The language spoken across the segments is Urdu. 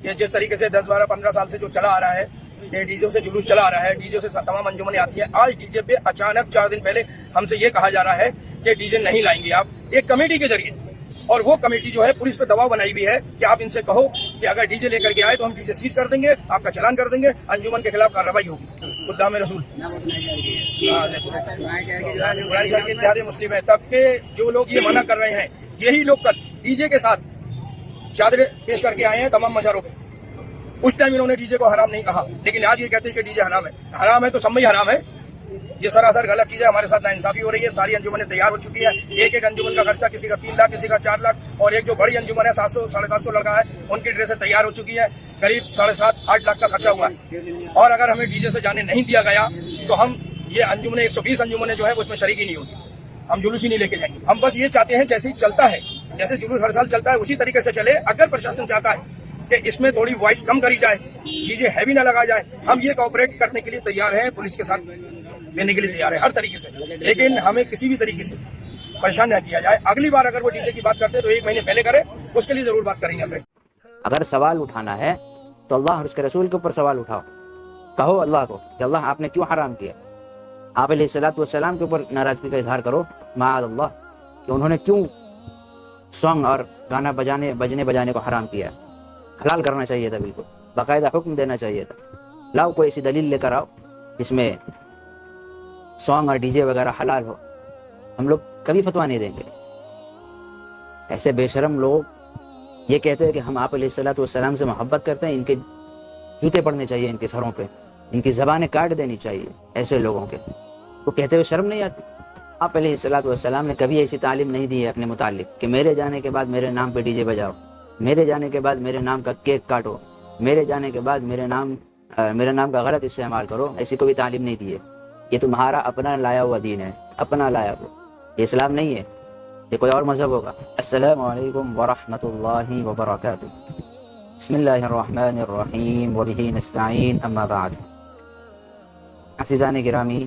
کہ جس طریقے سے 10 12 15 سال سے جو چلا آ رہا ہے کہ ڈیجے سے جلوس چلا آ رہا ہے, ڈیجے سے تمام انجمنیں آتی ہیں, آج ڈیجے پہ اچانک 4 دن پہلے ہم سے یہ کہا جا رہا ہے کہ ڈیجے نہیں لائیں گے آپ ایک کمیٹی کے ذریعے. اور وہ کمیٹی جو ہے پولیس پہ دباؤ بنائی بھی ہے کہ آپ ان سے کہو کہ اگر ڈیجے لے کر کے آئے تو ہم ڈیجے سیز کر دیں گے, آپ کا چلان کر دیں گے, انجمن کے خلاف کارروائی ہوگی. خدام رسول اتحاد مسلم ہے. تب کہ جو لوگ یہ منع کر رہے ہیں یہی لوگ کل ڈیجے کے ساتھ چادریں پیش کر کے آئے ہیں تمام مزاروں پہ. اس ٹائم انہوں نے ڈیجے کو حرام نہیں کہا, لیکن آج یہ کہتے ہیں کہ ڈیجے حرام ہے. حرام ہے تو سب میں حرام ہے. یہ سراسر غلط چیز ہے. ہمارے ساتھ ناانصافی ہو رہی ہے. ساری انجمنیں تیار ہو چکی ہے. ایک انجمن کا خرچہ کسی کا 3 لاکھ, کسی کا 4 لاکھ, اور ایک جو بڑی انجمن ہے 700 750 لڑکا ہے ان کی ڈریسیں تیار ہو چکی ہے. قریب 7.5 8 لاکھ کا خرچہ ہوا ہے. اور اگر ہمیں ڈیجے سے جانے نہیں دیا گیا تو ہم یہ انجمنیں 120 انجمنیں جو ہے اس میں شریک ہی نہیں ہوگی. ہم جلوس ہی نہیں لے کے جائیں گے. ہم بس یہ چاہتے ہیں جیسے ہی چلتا ہے, جیسے جلوس ہر سال چلتا ہے اسی طریقے سے چلے. اگر پرشاسن چاہتا ہے کہ اس میں تھوڑی وائس کم کری جائے, ڈیجے ہیوی نہ لگا جائے, ہم یہ کوآپریٹ کرنے کے لیے تیار ہیں, پولیس کے ساتھ دینے کے لیے تیار ہے ہر طریقے سے. لیکن ہمیں کسی بھی طریقے سے پریشان نہ کیا جائے. اگلی بار اگر وہ ڈیجے کی بات کرتے تو 1 مہینے پہلے کرے, اس کے لیے ضرور بات کریں گے. ہمیں اگر سوال اٹھانا ہے تو اللہ اور اس کے رسول کے اوپر سوال اٹھاؤ. کہو اللہ کو کہ اللہ آپ نے کیوں حرام کیا. آپ علیہ الصلوۃ والسلام کے اوپر ناراضگی کا اظہار کرو معاذ اللہ کہ انہوں نے کیوں سانگ اور گانا بجنے بجانے کو حرام کیا. حلال کرنا چاہیے تھا, بالکل باقاعدہ حکم دینا چاہیے تھا. لاؤ کوئی ایسی دلیل لے کر آؤ جس میں سانگ اور ڈی جے وغیرہ حلال ہو. ہم لوگ کبھی فتویٰ نہیں دیں گے. ایسے بے شرم لوگ یہ کہتے ہیں کہ ہم آپ علیہ الصلوۃ والسلام سے محبت کرتے ہیں, ان کے جوتے پڑنے چاہیے ان کے سروں پہ, ان کی زبانیں کاٹ دینی چاہیے. ایسے لوگوں کے وہ کہتے ہوئے شرم نہیں آتی. آپ علیہ الصلوۃ والسلام نے کبھی ایسی تعلیم نہیں دی ہے اپنے متعلق کہ میرے جانے کے بعد میرے نام پہ ڈی جے بجاؤ, میرے جانے کے بعد میرے نام کا کیک کاٹو, میرے جانے کے بعد میرے نام کا غلط استعمال کرو. ایسی کوئی تعلیم نہیں دی ہے. یہ تمہارا اپنا لایا ہوا دین ہے, اپنا لایا ہوا. یہ اسلام نہیں ہے, یہ کوئی اور مذہب ہوگا. السلام علیکم ورحمۃ اللہ وبرکاتہ. بسم اللہ الرحمن الرحیم وبہ نستعین اما بعد. عزیزان گرامی,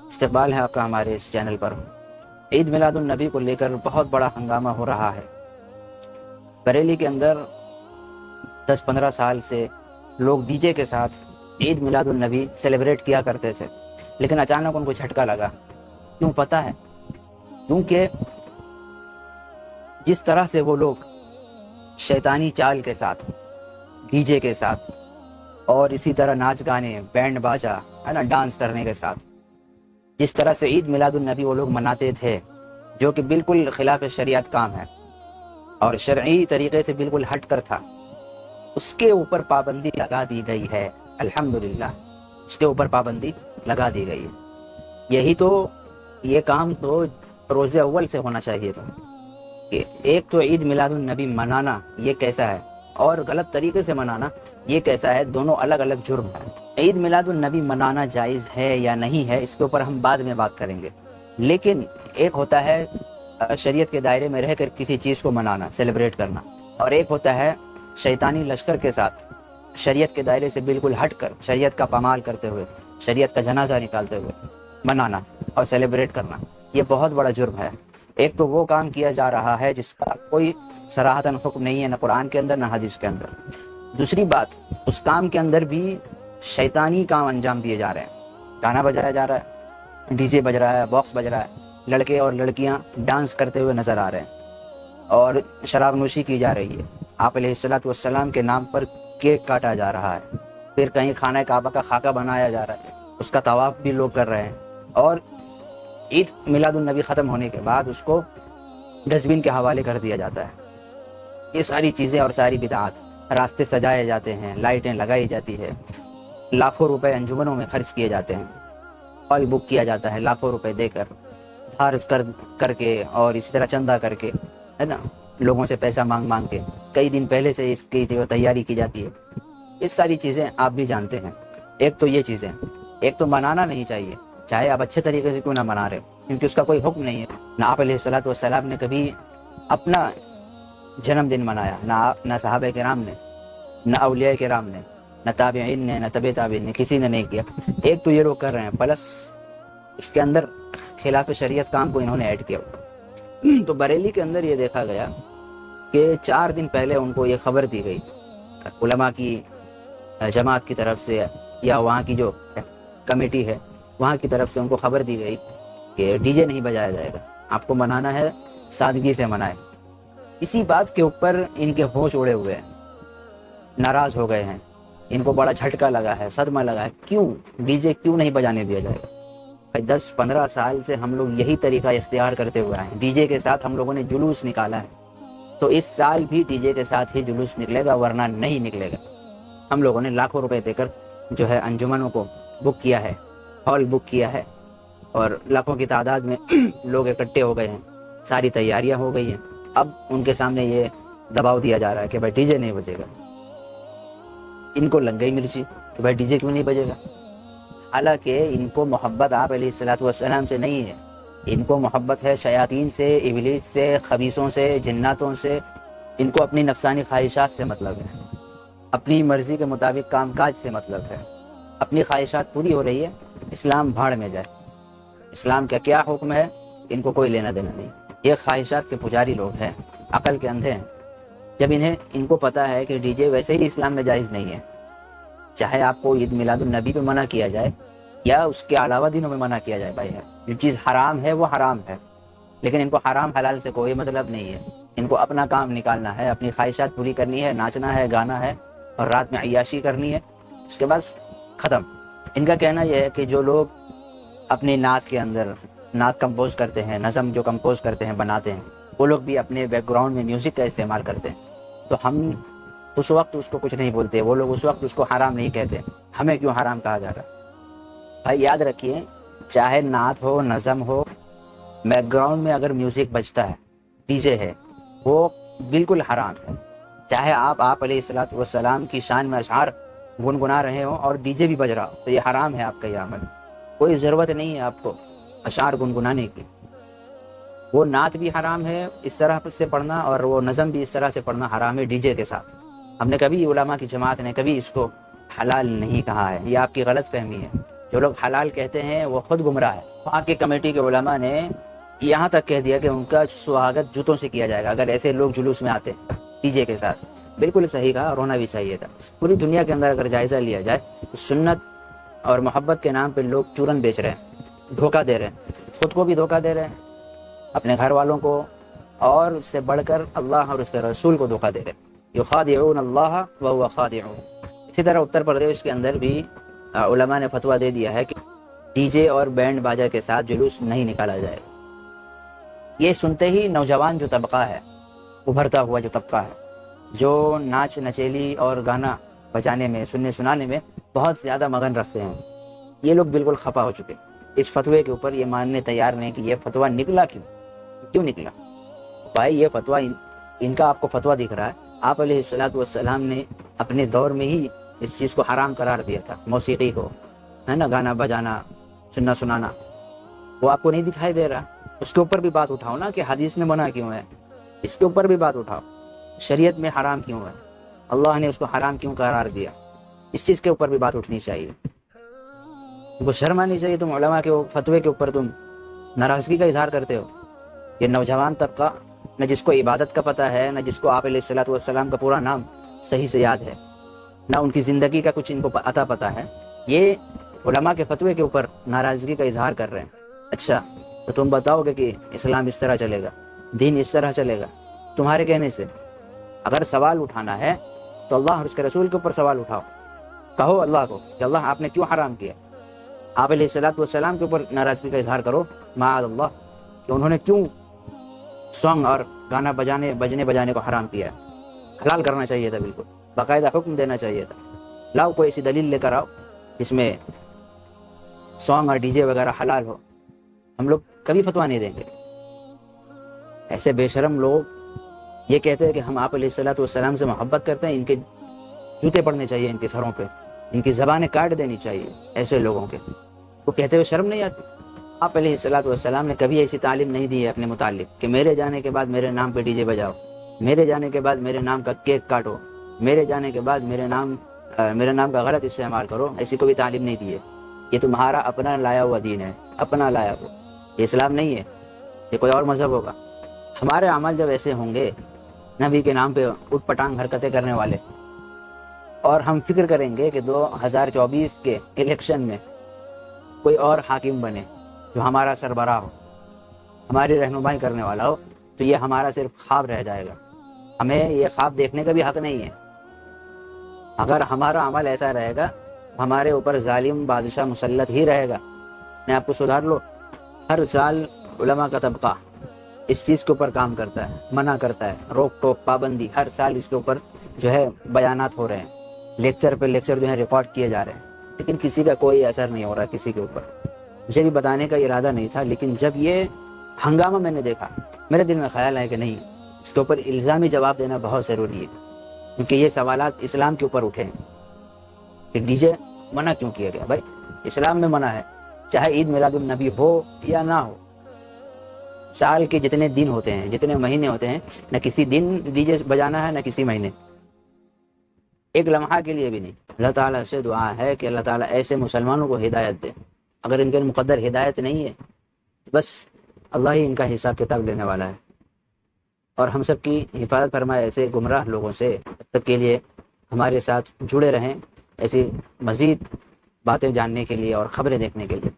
استقبال ہے آپ کا ہمارے اس چینل پر. عید میلاد النبی کو لے کر بہت بڑا ہنگامہ ہو رہا ہے. بریلی کے اندر 10-15 سال سے لوگ ڈی جے کے ساتھ عید میلاد النبی سیلیبریٹ کیا کرتے تھے, لیکن اچانک ان کو جھٹکا لگا. کیوں پتہ ہے؟ کیونکہ جس طرح سے وہ لوگ شیطانی چال کے ساتھ, ڈی جے کے ساتھ, اور اسی طرح ناچ گانے, بینڈ باجا ہے نا, ڈانس کرنے کے ساتھ جس طرح سے عید میلاد النبی وہ لوگ مناتے تھے, جو کہ بالکل خلاف شریعت کام ہے اور شرعی طریقے سے بالکل ہٹ کر تھا, اس کے اوپر پابندی لگا دی گئی ہے. الحمدللہ اس کے اوپر پابندی لگا دی گئی ہے. یہی تو یہ کام تو روز اول سے ہونا چاہیے تھا کہ ایک تو عید میلاد النبی منانا یہ کیسا ہے, اور غلط طریقے سے منانا یہ کیسا ہے. دونوں الگ الگ جرم ہیں. عید میلاد النبی منانا جائز ہے یا نہیں ہے اس کے اوپر ہم بعد میں بات کریں گے, لیکن ایک ہوتا ہے شریعت کے دائرے میں رہ کر کسی چیز کو منانا, سیلیبریٹ کرنا, اور ایک ہوتا ہے شیطانی لشکر کے ساتھ شریعت کے دائرے سے بالکل ہٹ کر شریعت کا پامال کرتے ہوئے, شریعت کا جنازہ نکالتے ہوئے منانا اور سیلیبریٹ کرنا. یہ بہت بڑا جرم ہے. ایک تو وہ کام کیا جا رہا ہے جس کا کوئی صراحتاً حکم نہیں ہے, نہ قرآن کے اندر نہ حدیث کے اندر. دوسری بات, اس کام کے اندر بھی شیطانی کام انجام دیے جا رہے ہیں. گانا بجایا جا رہا ہے, ڈی جے بج رہا ہے, باکس بج رہا ہے, لڑکے اور لڑکیاں ڈانس کرتے ہوئے نظر آ رہے ہیں, اور شراب نوشی کی جا رہی ہے. آپ علیہ الصلوۃ والسلام کے نام پر کیک کاٹا جا رہا ہے. پھر کہیں خانہ کعبہ کا خاکہ بنایا جا رہا ہے, اس کا طواف بھی لوگ کر رہے ہیں, اور عید میلاد النبی ختم ہونے کے بعد اس کو ڈسٹ بن کے حوالے کر دیا جاتا ہے. یہ ساری چیزیں اور ساری بدعات. راستے سجائے جاتے ہیں, لائٹیں لگائی جاتی ہے, لاکھوں روپے انجمنوں میں خرچ کیے جاتے ہیں, ہال بک کیا جاتا ہے لاکھوں روپے دے کر, دھار کر کے, اور اسی طرح چندہ کر کے, ہے نا, لوگوں سے پیسہ مانگ کے کئی دن پہلے سے اس کی جو تیاری کی جاتی ہے. یہ ساری چیزیں آپ بھی جانتے ہیں. ایک تو یہ چیزیں, ایک تو منانا نہیں چاہیے, چاہے آپ اچھے طریقے سے کیوں نہ منا رہے, کیونکہ اس کا کوئی حکم نہیں ہے. نہ آپ علیہ الصلوۃ والسلام نے کبھی اپنا جنم دن منایا, نہ صحابہ کرام نے, نہ اولیاء کرام نے, نہ تابعین نے, نہ تبع تابعین نے, کسی نے نہیں کیا. ایک تو یہ لوگ کر رہے ہیں, پلس اس کے اندر خلاف شریعت کام کو انہوں نے ایڈ کیا. تو بریلی کے اندر یہ دیکھا گیا کہ 4 دن پہلے ان کو یہ خبر دی گئی علماء کی جماعت کی طرف سے یا وہاں کی جو کمیٹی ہے وہاں کی طرف سے ان کو خبر دی گئی کہ ڈی جے نہیں بجایا جائے گا، آپ کو منانا ہے سادگی سے منائیں۔ اسی بات کے اوپر ان کے ہوش اڑے ہوئے ہیں، ناراض ہو گئے ہیں، ان کو بڑا جھٹکا لگا ہے، صدمہ لگا ہے، کیوں ڈی جے کیوں نہیں بجانے دیا جائے گا؟ بھائی 10-15 سال سے ہم لوگ یہی طریقہ اختیار کرتے ہوئے آئے ہیں، ڈی جے کے ساتھ ہم لوگوں نے جلوس نکالا ہے، تو اس سال بھی ڈی جے کے ساتھ ہی جلوس نکلے گا، ورنہ نہیں نکلے گا۔ ہم لوگوں نے لاکھوں روپے دے کر جو ہے انجمنوں کو بک کیا ہے، ہال بک کیا ہے، اور لاکھوں کی تعداد میں لوگ اکٹھے ہو گئے ہیں، ساری تیاریاں ہو گئی ہیں۔ اب ان کے سامنے یہ دباؤ دیا جا رہا ہے کہ بھائی ڈی جے نہیں بجے گا۔ ان کو لگ گئی مرچی کہ بھائی ڈی جے کیوں نہیں بجے گا، حالانکہ ان کو محبت آپ علیہ الصلوۃ والسلام سے نہیں ہے، ان کو محبت ہے شیاطین سے، ابلیس سے، خبیثوں سے، جناتوں سے۔ ان کو اپنی نفسانی خواہشات سے مطلب ہے، اپنی مرضی کے مطابق کام کاج سے مطلب ہے۔ اپنی خواہشات پوری ہو رہی ہے، اسلام بھاڑ میں جائے، اسلام کا کیا حکم ہے ان کو کوئی لینا دینا نہیں۔ یہ خواہشات کے پجاری لوگ ہیں، عقل کے اندھے ہیں۔ جب ان کو پتہ ہے کہ ڈی جے ویسے ہی اسلام میں جائز نہیں ہے، چاہے آپ کو عید میلاد النبی پہ منع کیا جائے یا اس کے علاوہ دنوں میں منع کیا جائے، بھائی ہے جو چیز حرام ہے وہ حرام ہے، لیکن ان کو حرام حلال سے کوئی مطلب نہیں ہے۔ ان کو اپنا کام نکالنا ہے، اپنی خواہشات پوری کرنی ہے، ناچنا ہے، گانا ہے، اور رات میں عیاشی کرنی ہے، اس کے بعد ختم۔ ان کا کہنا یہ ہے کہ جو لوگ اپنی نعت کے اندر نعت کمپوز کرتے ہیں، نظم جو کمپوز کرتے ہیں، بناتے ہیں، وہ لوگ بھی اپنے بیک گراؤنڈ میں میوزک کا استعمال کرتے ہیں، تو ہم اس وقت اس کو کچھ نہیں بولتے، وہ لوگ اس وقت اس کو حرام نہیں کہتے، ہمیں کیوں حرام کہا جا رہا ہے؟ بھائی یاد رکھیے، چاہے نعت ہو، نظم ہو، بیک گراؤنڈ میں اگر میوزک بجتا ہے، ڈی جے ہے، وہ بالکل حرام ہے۔ چاہے آپ علیہ الصلوۃ والسلام کی شان میں اشعار گنگنا رہے ہوں اور ڈی جے بھی بج رہا ہو، تو یہ حرام ہے آپ کا یہ عمل۔ کوئی ضرورت نہیں ہے آپ کو اشعار گنگنانے کی۔ وہ نعت بھی حرام ہے اس طرح سے پڑھنا، اور وہ نظم بھی اس طرح سے پڑھنا حرام ہے ڈی جے کے ساتھ۔ ہم نے کبھی علماء کی جماعت نے کبھی اس کو حلال نہیں کہا ہے، یہ آپ کی غلط فہمی ہے۔ جو لوگ حلال کہتے ہیں وہ خود گمراہ ہے۔ وہاں کی کمیٹی کے علماء نے یہاں تک کہہ دیا کہ ان کا سواگت جوتوں سے کیا جائے گا اگر ایسے لوگ جلوس میں آتے ڈی جے کے ساتھ۔ بالکل صحیح کہا، اور ہونا بھی چاہیے تھا۔ پوری دنیا کے اندر اگر جائزہ لیا جائے تو سنت اور محبت کے نام پہ لوگ چورن بیچ رہے ہیں، دھوکہ دے رہے ہیں، خود کو بھی دھوکہ دے رہے ہیں، اپنے گھر والوں کو، اور اس سے بڑھ کر اللہ اور اس کے رسول کو دھوکہ دے رہے ہیں۔ یخادعون اللہ وهو خادعون۔ اسی طرح اتر پردیش کے اندر بھی علماء نے فتویٰ دے دیا ہے کہ ڈی جے اور بینڈ باجا کے ساتھ جلوس نہیں نکالا جائے گا۔ یہ سنتے ہی نوجوان جو طبقہ ہے، ابھرتا ہوا جو طبقہ ہے، جو ناچ نچیلی اور گانا بجانے میں، سننے سنانے میں بہت زیادہ مگن رکھتے ہیں، یہ لوگ بالکل خفا ہو چکے اس فتوے کے اوپر۔ یہ ماننے تیار نہیں کہ یہ فتویٰ نکلا کیوں نکلا۔ بھائی یہ فتویٰ ان کا آپ کو فتویٰ دکھ رہا ہے، آپ علیہ الصلوۃ والسلام نے اپنے دور میں ہی اس چیز کو حرام قرار دیا تھا، موسیقی کو، ہے نا، گانا بجانا، سننا سنانا۔ وہ آپ کو نہیں دکھائی دے رہا؟ اس کے اوپر بھی بات اٹھاؤ نا کہ حدیث میں منع کیوں ہے، اس کے اوپر بھی بات اٹھاؤ، شریعت میں حرام کیوں ہے، اللہ نے اس کو حرام کیوں قرار دیا، اس چیز کے اوپر بھی بات اٹھنی چاہیے۔ تم کو شرم آنی چاہیے، تم علماء کے فتوے کے اوپر تم ناراضگی کا اظہار کرتے ہو۔ یہ نوجوان طبقہ، نہ جس کو عبادت کا پتہ ہے، نہ جس کو آپ علیہ الصلوۃ والسلام کا پورا نام صحیح سے یاد ہے، نہ ان کی زندگی کا کچھ ان کو عطا پتہ ہے، یہ علماء کے فتوے کے اوپر ناراضگی کا اظہار کر رہے ہیں۔ اچھا تو تم بتاؤ گے کہ اسلام اس طرح چلے گا، دین اس طرح چلے گا تمہارے کہنے سے؟ اگر سوال اٹھانا ہے تو اللہ اور اس کے رسول کے اوپر سوال اٹھاؤ، کہو اللہ کو کہ اللہ آپ نے کیوں حرام کیا۔ آپ علیہ الصلوۃ والسلام کے اوپر ناراضگی کا اظہار کرو معاذ اللہ کہ انہوں نے کیوں سانگ اور گانا بجنے بجانے کو حرام کیا ہے۔ حلال کرنا چاہیے تھا، بالکل باقاعدہ حکم دینا چاہیے تھا۔ لاؤ کوئی ایسی دلیل لے کر آؤ جس میں سانگ اور ڈی جے وغیرہ حلال ہو، ہم لوگ کبھی فتویٰ نہیں دیں گے۔ ایسے بے شرم لوگ یہ کہتے ہیں کہ ہم آپ علیہ الصلوۃ والسلام سے محبت کرتے ہیں، ان کے جوتے پڑنے چاہیے ان کے سروں پہ، ان کی زبانیں کاٹ دینی چاہیے ایسے لوگوں کے۔ وہ کہتے ہوئے شرم نہیں آتی؟ آپ علیہ الصلوۃ والسلام نے کبھی ایسی تعلیم نہیں دی ہے اپنے متعلق کہ میرے جانے کے بعد میرے نام پہ ڈی جے بجاؤ، میرے جانے کے بعد میرے نام کا کیک کاٹو، میرے جانے کے بعد میرے نام کا غلط استعمال کرو۔ ایسی کوئی تعلیم نہیں دی ہے۔ یہ تمہارا اپنا لایا ہوا دین ہے، اپنا لایا ہوا، یہ اسلام نہیں ہے، یہ کوئی اور مذہب ہوگا۔ ہمارے اعمال جب ایسے ہوں گے، نبی کے نام پہ اٹھ پٹانگ حرکتیں کرنے والے، اور ہم فکر کریں گے کہ 2024 کے الیکشن میں کوئی اور حاکم بنے جو ہمارا سربراہ ہو، ہماری رہنمائی کرنے والا ہو، تو یہ ہمارا صرف خواب رہ جائے گا. ہمیں یہ خواب دیکھنے کا بھی حق نہیں ہے. اگر ہمارا عمل ایسا رہے گا ہمارے اوپر ظالم بادشاہ مسلط ہی رہے گا. میں آپ کو سدھار لو، ہر سال علماء کا طبقہ اس چیز کے اوپر کام کرتا ہے، منع کرتا ہے، روک ٹوک پابندی، ہر سال اس کے اوپر جو ہے بیانات ہو رہے ہیں، لیکچر پہ لیکچر جو ہے ریکارڈ کیے جا رہے ہیں، لیکن کسی کا کوئی اثر نہیں ہو رہا کسی کے اوپر. مجھے بھی بتانے کا ارادہ نہیں تھا، لیکن جب یہ ہنگامہ میں نے دیکھا میرے دل میں خیال ہے کہ نہیں، اس کے اوپر الزامی جواب دینا بہت ضروری ہے، کیونکہ یہ سوالات اسلام کے اوپر اٹھے ہیں کہ ڈی جے منع کیوں کیا گیا. بھائی اسلام میں منع ہے، چاہے عید میلاد النبی ہو یا نہ ہو. سال کے جتنے دن ہوتے ہیں، جتنے مہینے ہوتے ہیں، نہ کسی دن ڈی جے بجانا ہے، نہ کسی مہینے، ایک لمحہ کے لیے بھی نہیں. اللہ تعالیٰ سے دعا ہے کہ اللہ تعالیٰ ایسے مسلمانوں کو ہدایت دے. اگر ان کے مقدر ہدایت نہیں ہے، بس اللہ ہی ان کا حساب کتاب لینے والا ہے. اور ہم سب کی حفاظت فرمائے ایسے گمراہ لوگوں سے. تب تک کے لیے ہمارے ساتھ جڑے رہیں ایسی مزید باتیں جاننے کے لیے اور خبریں دیکھنے کے لیے.